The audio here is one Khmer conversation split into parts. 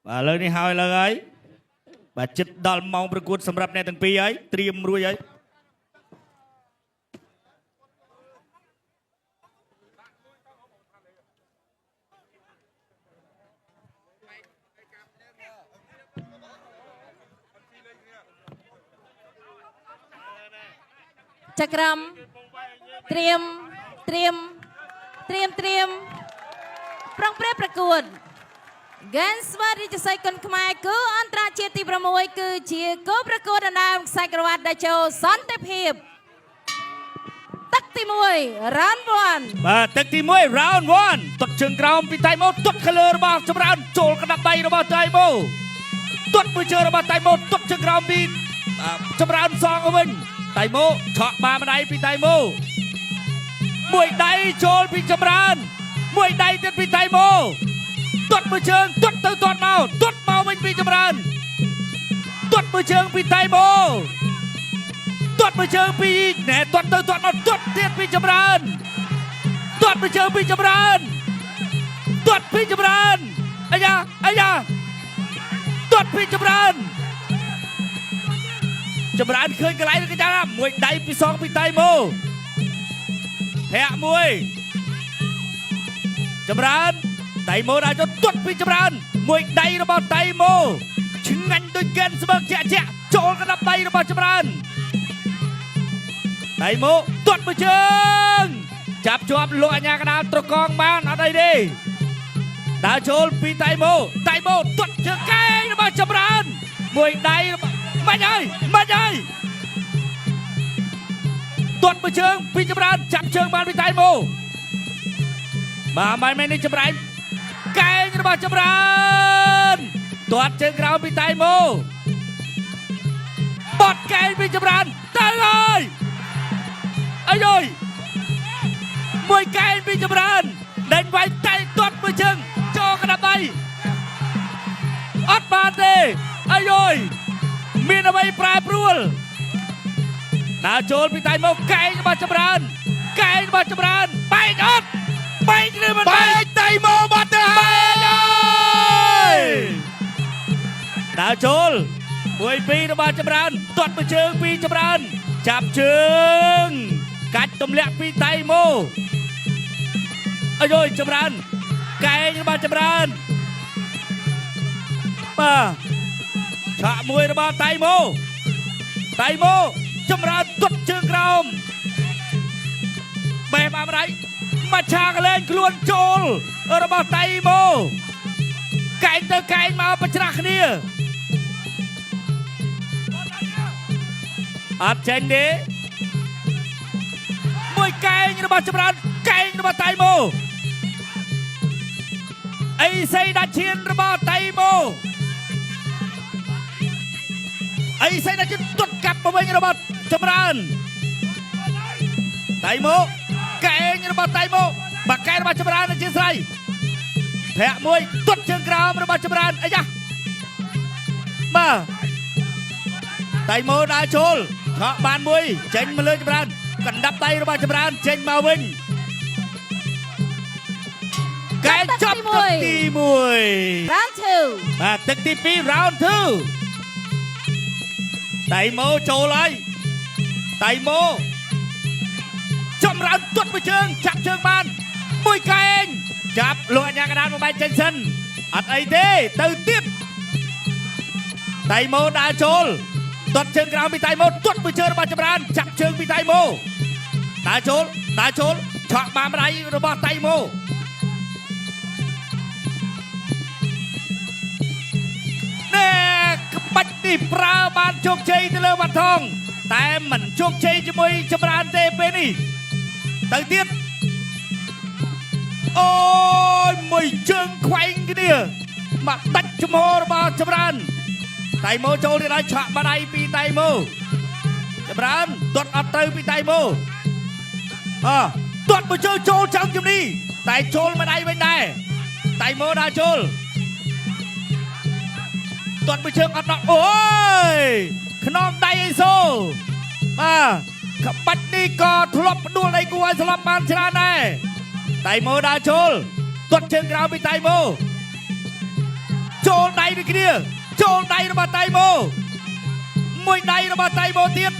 và lời này hai lời ấy và chất đal mongประกวดสำหรับในទាំងពីរហើយត្រៀមរួចហើយចក្រមត្រៀមប្រងព្រឹត្តប្រកួត Gens វ៉ារីចស័យគុនខ្មែរគឺអន្តរជាតិទី6គឺជាគោប្រកួតដណ្ដើមខ្សែក្រវ៉ាត់ដែលចូលសន្តិភាពទឹកទី1 round 1បាទទឹកទី1 round 1ទាត់ជើងក្រោមពីតៃម៉ូទាត់ខលើរបស់ចម្រើនចូលកណ្ដាប់ដៃរបស់តៃម៉ូទាត់មួយជើងរបស់តៃម៉ូទាត់ជើងក្រោមពីចម្រើនសងវិញតៃម៉ូឆក់បាម្ដាយពីតៃម៉ូមួយដៃចូលពីចម្រើនមួយដៃទៀតពីតៃម៉ូទាត់មួយជើងទាត់ទៅទាត់មកវិញពីចម្រើនទាត់មួយជើងពីតៃម៉ូទាត់មួយជើងពីណែទាត់ទៅទាត់មកទាត់ទៀតពីចម្រើនទាត់មួយជើងពីចម្រើនទាត់ពីចម្រើនអាយ៉ាទាត់ពីចម្រើនឃើញកន្លែងគេចាំមួយដៃពីសងពីតៃម៉ូធាក់មួយចម្រើនតៃម៉ូដាក់ចូលទាត់ពីចម្រើនមួយដៃរបស់តៃម៉ូឆ្ងាញ់ដូចកែនស្មើជាក់ចូលកណ្ដាប់ដៃរបស់ចម្រើនតៃម៉ូទាត់មួយជើងចាប់ជាប់លោកអញ្ញាកណ្ដាលត្រកងបានអត់អីទេដើរចូលពីតៃម៉ូទាត់ជើងកែងរបស់ចម្រើនមួយដៃមិនហើយទាត់មួយជើងពីចម្រើនចាប់ជើងបានពីតៃម៉ូបាទមិននេះចម្រានកែងរបស់ចម្រើនទាត់ជើងក្រោមពីតៃម៉ូបត់កែងពីចម្រើនទៅហើយអាយមួយកែងពីចម្រើនដេញវាយតៃទាត់មួយជើងចូលកណ្ដាប់ដៃអត់បានទេអាយមានអ្វីប្រែប្រួលដើរចូលពីតៃម៉ូកែងរបស់ចម្រើនបែកអត់បែកឬមិនបែកតៃម៉ូបាត់ទៅហើយដើរចូល1-2របស់ចម្រើនទាត់មួយជើងពីចម្រើនចាប់ជើងកាច់ទម្លាក់ពីតៃម៉ូអាយចម្រើនកែងរបស់ចម្រើនបាទឆាក់មួយរបស់តៃម៉ូចម្រើនទាត់ជើងក្រោមបែបអាមរៃមកឆាកលែងខ្លួនចូលរបស់តៃម៉ូកែងទៅកែងមកប្រច្រាស់គ្នាអត់ចេញទេមួយកែងរបស់ចម្រើនកែងរបស់តៃម៉ូអីសីដាច់ឈានរបស់តៃម៉ូអីសីដាច់ឈានទាត់កាប់មកវិញរបស់ចម្រើនតៃម៉ូកែងរបស់តៃម៉ូបាក់កែរបស់ចម្រើនជាស្រ័យធាក់មួយទាត់ជើងក្រោមរបស់ចម្រើនអាយ៉ាបាទតៃម៉ូដើរចូលឆក់បានមួយចេញមកលើចម្រើនកណ្ដាប់ដៃរបស់ចម្រើនចេញមកវិញកែចប់ទឹកទី1 round 2បាទទឹកទី2 round 2តៃម៉ូចូលហើយតៃម៉ូចម្រើនទាត់មួយជើងចាប់ជើងបានមួយកែងចាប់លោកអញ្ញាកណ្ដាលមកបែកចេញសិនអត់អីទេទៅទៀតតៃម៉ូដើរចូលទាត់ជើងក្រោមពីតៃម៉ូទាត់មួយជើងរបស់ចម្រើនចាប់ជើងពីតៃម៉ូដើរចូលឆក់បានម្ដាយរបស់តៃម៉ូណែក្បាច់នេះប្រើបានជោគជ័យទៅលើវត្តថងតែមិនជោគជ័យជាមួយចម្រើនទេពេលនេះទៅទៀតអូយមួយជើងខ្វែងគ្នាមកដាច់ចំហរបស់ចម្រើនតៃម៉ូចូលទៀតហើយឆក់បាដៃពីតៃម៉ូចម្រើនទាត់អត់ទៅពីតៃម៉ូទាត់មួយជើងចូលចំជំនីតែចូលម្ដាយវិញដែរតៃម៉ូដើរចូលទាត់មួយជើងអត់ដល់អូយខ្នងដៃអីសូបាទក្បាច់នេះក៏ធ្លាប់ផ្ដួលដៃគូឲ្យស្លាប់បានច្រើនដែរតៃម៉ូដើរចូលទាត់ជើងក្រោមពីតៃម៉ូ ចូលដៃដូចគ្នាចូលដៃរបស់តៃម៉ូមួយដៃរបស់តៃម៉ូទៀត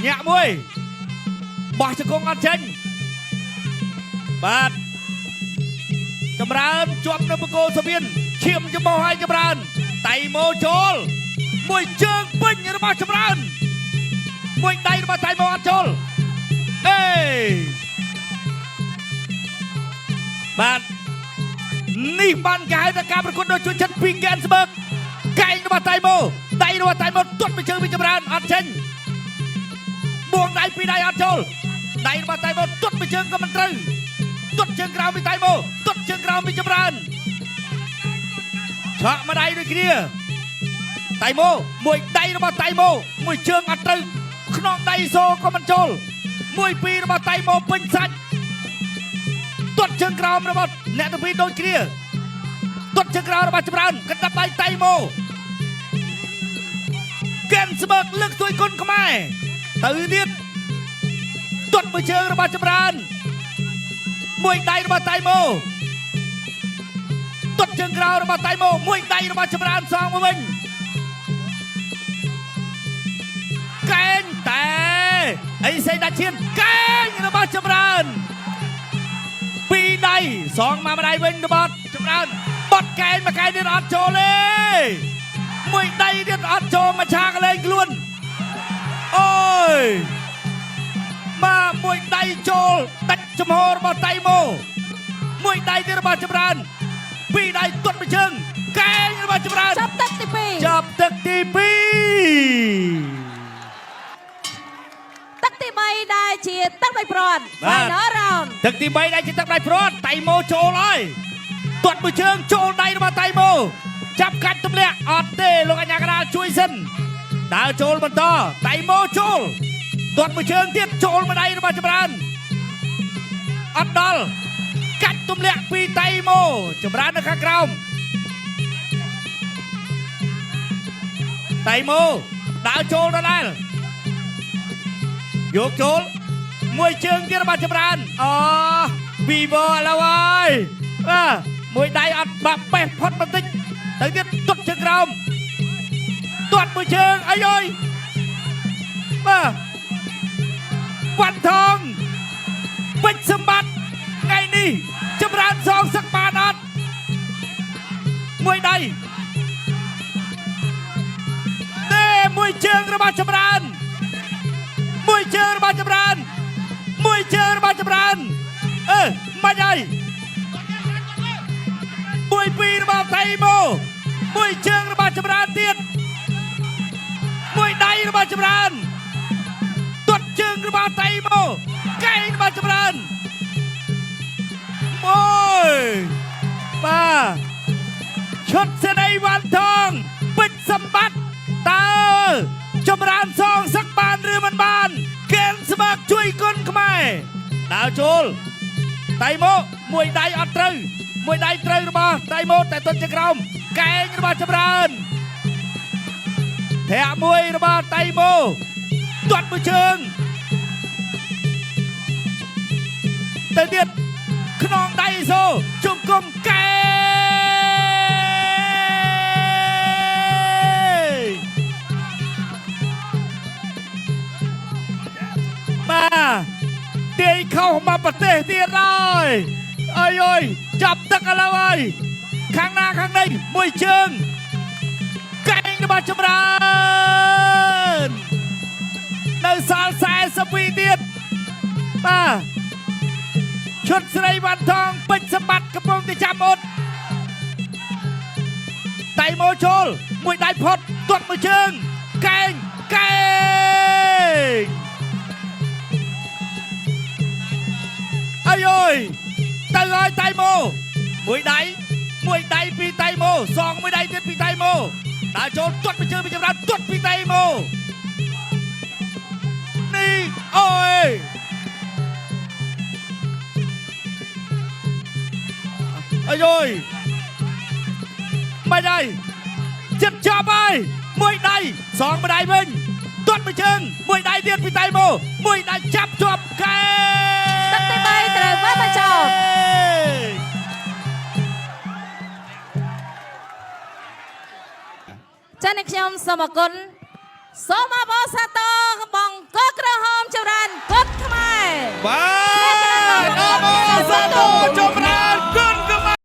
ញាក់មួយបោះជង្គង់អត់ចេញបាទចម្រើនជាប់នៅបង្គោលសវៀនឈាមច្បោះឲ្យចម្រើនតៃម៉ូចូលមួយជើងពេញរបស់ចម្រើនមួយដៃរបស់តៃម៉ូអត់ចូលអេបាទនេះបានគេហៅថាការប្រកួតដ៏ជឿចិត្តពីហ្គេនស្បឺកកែងរបស់តៃម៉ូដៃរបស់តៃម៉ូទាត់មួយជើងពីចម្រើនអត់ចេញបួងដៃពីរដៃអត់ចូលដៃរបស់តៃម៉ូទាត់មួយជើងក៏មិនត្រូវទាត់ជើងក្រោមពីតៃម៉ូទាត់ជើងក្រោមពីចម្រើនឆក់មួយដៃដូចគ្នាតៃម៉ូមួយដៃរបស់តៃម៉ូមួយជើងអត់ត្រូវខ្នងដៃសូក៏មិនចូលមួយពីររបស់តៃម៉ូពេញសាច់ទាត់ជើងក្រោមរបស់អ្នកទាំងពីរដូចគ្នាទាត់ជើងក្រោមរបស់ចម្រើនកណ្ដាប់ដៃតៃម៉ូហ្គេនស្បឺកលើកទួយគុណខ្មែរទៅទៀតទាត់មួយជើងរបស់ចម្រើនមួយដៃរបស់តៃម៉ូទាត់ជើងក្រោមរបស់តៃម៉ូមួយដៃរបស់ចម្រើនសងមកវិញកែងតែអីសេដាឈៀនកែងរបស់ចម្រើនពីរដៃសងមកម្ដាយវិញរបស់ចម្រើនបត់កែងមួយកែងទៀតអត់ចូលទេមួយដៃទៀតអត់ចូលមកឆាកលែងខ្លួនអូយមកមួយដៃចូលដាច់ចំហរបស់តៃម៉ូមួយដៃទៀតរបស់ចម្រើនពីរដៃទាត់មួយជើងកែងរបស់ចម្រើនចាប់ទឹកទី2ចាប់ទឹកទី2ទឹកទី3ដែលជាទឹកដៃព្រាត់ Final round ទឹកទី3ដែលជាទឹកដៃព្រាត់តៃម៉ូចូលហើយទាត់មួយជើងចូលដៃរបស់តៃម៉ូចាប់កាច់ទម្លាក់អត់ទេលោកអញ្ញាកណ្ដាលជួយសិនដើរចូលបន្តតៃម៉ូចូលទាត់មួយជើងទៀតចូលមួយដៃរបស់ចម្រើនអត់ដល់កាច់ទម្លាក់ពីតៃម៉ូចម្រើននៅខាងក្រោមតៃម៉ូដើរចូលដដែលយកចូលមួយជើងទៀតរបស់ចម្រើនអូវីវ៉ឥឡូវហើយមួយដៃអត់បាក់បេះផុតបន្តិចទៅទៀតទាត់ជើងក្រោមទាត់មួយជើងអីអើយបាទវ៉ាន់ថងពេជ្រសម្បត្តិថ្ងៃនេះចម្រើនសងសឹកបានអត់មួយដៃទេមួយជើងរបស់ចម្រើនមួយជើងរបស់ចម្រើនមួយជើងរបស់ចម្រើនមិនហើយមួយពីររបស់តៃម៉ូមួយជើងរបស់ចម្រើនទៀតមួយដៃរបស់ចម្រើនទាត់ជើងរបស់តៃម៉ូកែងរបស់ចម្រើនមួយបាទឈុតសេនីវ៉ាន់ថងពេជ្រសម្បត្តិតើចម្រើនសងសឹកបានឬមិនបានហ្គេនស្បឺកជួយគុណខ្មែរដើរចូលតៃម៉ូមួយដៃអត់ត្រូវមួយដៃត្រូវរបស់តៃម៉ូតែទាត់ជើងក្រោមកែងរបស់ចម្រើនធាក់មួយរបស់តៃម៉ូទាត់មួយជើងទៅទៀតខ្នងដៃសូជង្គង់កែបាទទាយខុសមកប្រទេសទៀតហើយអើយអើយចាប់ទឹកឥឡូវហើយខាងណាខាងនេះមួយជើងកែងរបស់ចម្រើននៅសល់42ទៀតបាទឈុតស្រីវ៉ាន់ថងពេជ្រសម្បត្តិកំពុងតែចាំអត់តៃម៉ូចូលមួយដៃផុតទាត់មួយជើងកែងកែងអាយអើយទៅហើយតៃម៉ូមួយដៃពីតៃម៉ូសងមួយដៃទៀតពីតៃម៉ូដើរចូលទាត់មួយជើងពីចម្រើនទាត់ពីតៃម៉ូនេះអូយអាយអើយមិនហើយចិត្តចាប់ហើយមួយដៃសងមួយដៃវិញទាត់មួយជើងមួយដៃទៀតពីតៃម៉ូមួយដៃចាប់ជាប់កែទឹកទី3ត្រូវបានបញ្ចប់ ចាអ្នកខ្ញុំសូមអរគុណសូមអបអរសាទរបងកកក្រហមចម្រើនគុតខ្មែរ បាទអបអរសាទរ